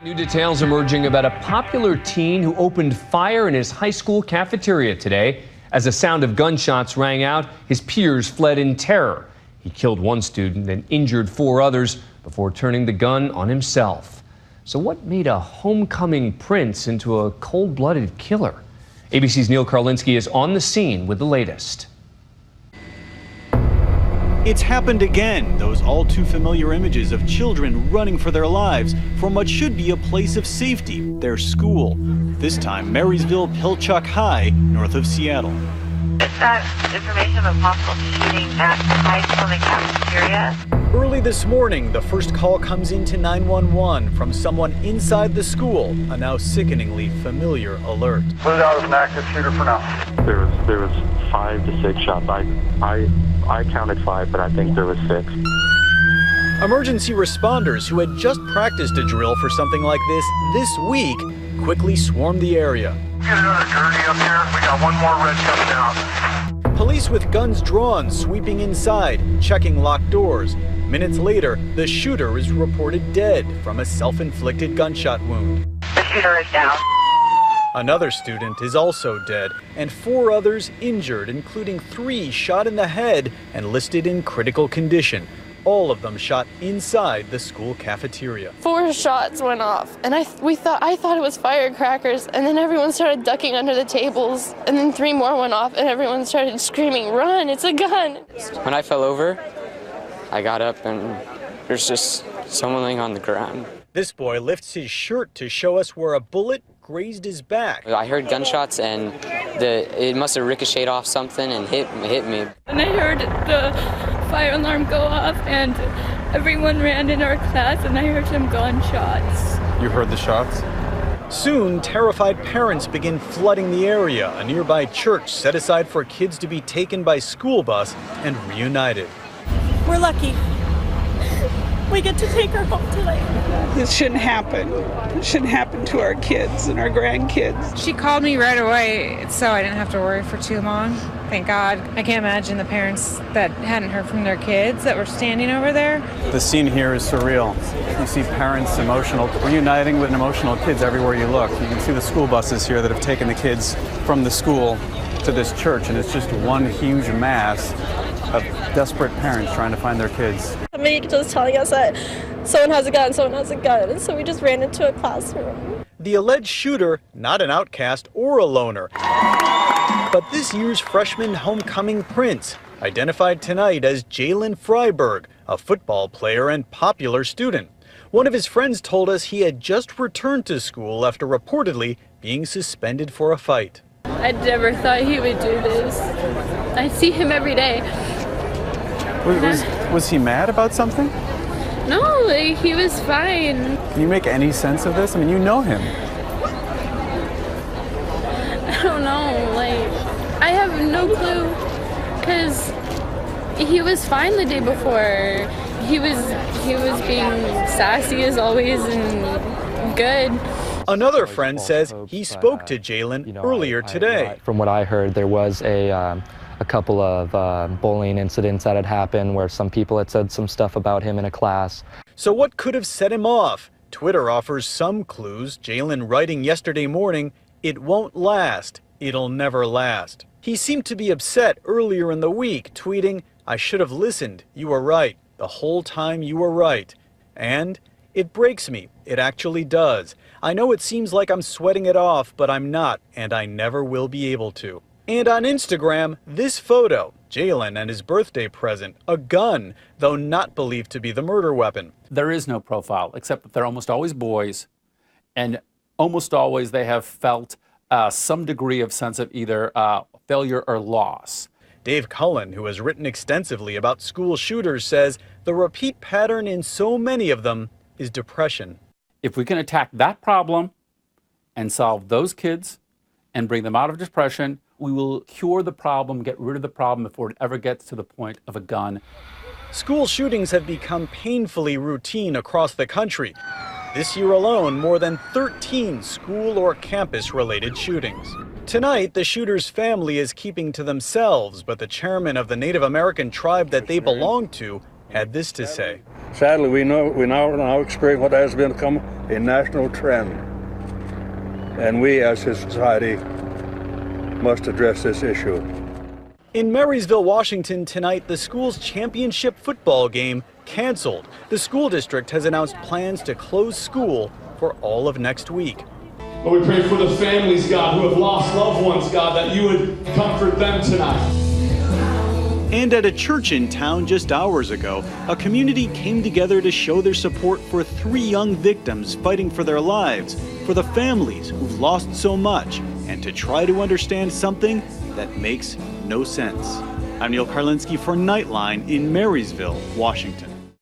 New details emerging about a popular teen who opened fire in his high school cafeteria today. As the sound of gunshots rang out, his peers fled in terror. He killed one student and injured 4 others before turning the gun on himself. So what made a homecoming prince into a cold-blooded killer? ABC's Neil Karlinski is on the scene with the latest. It's happened again, those all too familiar images of children running for their lives from what should be a place of safety, their school. This time, Marysville Pilchuck High, north of Seattle. It's got information of a possible shooting at the high school in the cafeteria. Early this morning, the first call comes into 911 from someone inside the school, a now sickeningly familiar alert. Put it out as an active shooter for now. There was 5 to 6 shots. I counted 5, but I think there was 6. Emergency responders who had just practiced a drill for something like this week quickly swarmed the area. Get another gurney up here. We got one more red coming down. Police with guns drawn sweeping inside, checking locked doors. Minutes later, the shooter is reported dead from a self-inflicted gunshot wound. The shooter is down. Another student is also dead, and 4 others injured, including 3 shot in the head and listed in critical condition. All of them shot inside the school cafeteria. 4 shots went off, and I thought it was firecrackers, and then everyone started ducking under the tables, and then 3 more went off, and everyone started screaming, "Run, it's a gun!" When I fell over, I got up, and there's just someone laying on the ground. This boy lifts his shirt to show us where a bullet grazed his back. I heard gunshots, and it must have ricocheted off something and hit me. And I heard the fire alarm go off, and everyone ran in our class, and I heard some gunshots. You heard the shots? Soon, terrified parents begin flooding the area, a nearby church set aside for kids to be taken by school bus and reunited. We're lucky. We get to take her home tonight. This shouldn't happen. It shouldn't happen to our kids and our grandkids. She called me right away, so I didn't have to worry for too long. Thank God. I can't imagine the parents that hadn't heard from their kids that were standing over there. The scene here is surreal. You see parents emotional, reuniting with emotional kids everywhere you look. You can see the school buses here that have taken the kids from the school to this church, and it's just one huge mass of desperate parents trying to find their kids. Somebody just telling us that someone has a gun, and so we just ran into a classroom. The alleged shooter, not an outcast or a loner, but this year's freshman homecoming prince, identified tonight as Jalen Freiberg, a football player and popular student. One of his friends told us he had just returned to school after reportedly being suspended for a fight. I never thought he would do this. I see him every day. Was he mad about something? No, he was fine. Can you make any sense of this? I mean, you know him. I don't know, I have no clue, because he was fine the day before. He was being sassy as always and good. Another friend says he spoke to Jalen earlier today. From what I heard, there was a couple of bullying incidents that had happened where some people had said some stuff about him in a class. So what could have set him off? Twitter offers some clues. Jalen writing yesterday morning, "It won't last. It'll never last." He seemed to be upset earlier in the week, tweeting, "I should have listened. You were right. The whole time you were right." And it breaks me. It actually does. I know it seems like I'm sweating it off, but I'm not, and I never will be able to. And on Instagram, this photo, Jalen and his birthday present, a gun, though not believed to be the murder weapon. There is no profile, except that they're almost always boys, and almost always they have felt some degree of sense of either failure or loss. Dave Cullen, who has written extensively about school shooters, says the repeat pattern in so many of them is depression. If we can attack that problem and solve those kids and bring them out of depression, we will cure the problem, get rid of the problem before it ever gets to the point of a gun. School shootings have become painfully routine across the country. This year alone, more than 13 school or campus-related shootings. Tonight, the shooter's family is keeping to themselves, but the chairman of the Native American tribe that they belong to had this to say. Sadly, we now experience what has become a national trend. And we as a society must address this issue. In Marysville, Washington tonight, the school's championship football game canceled. The school district has announced plans to close school for all of next week. Lord, we pray for the families, God, who have lost loved ones, God, that you would comfort them tonight. And at a church in town just hours ago, a community came together to show their support for 3 young victims fighting for their lives, for the families who've lost so much, and to try to understand something that makes no sense. I'm Neil Karlinski for Nightline in Marysville, Washington.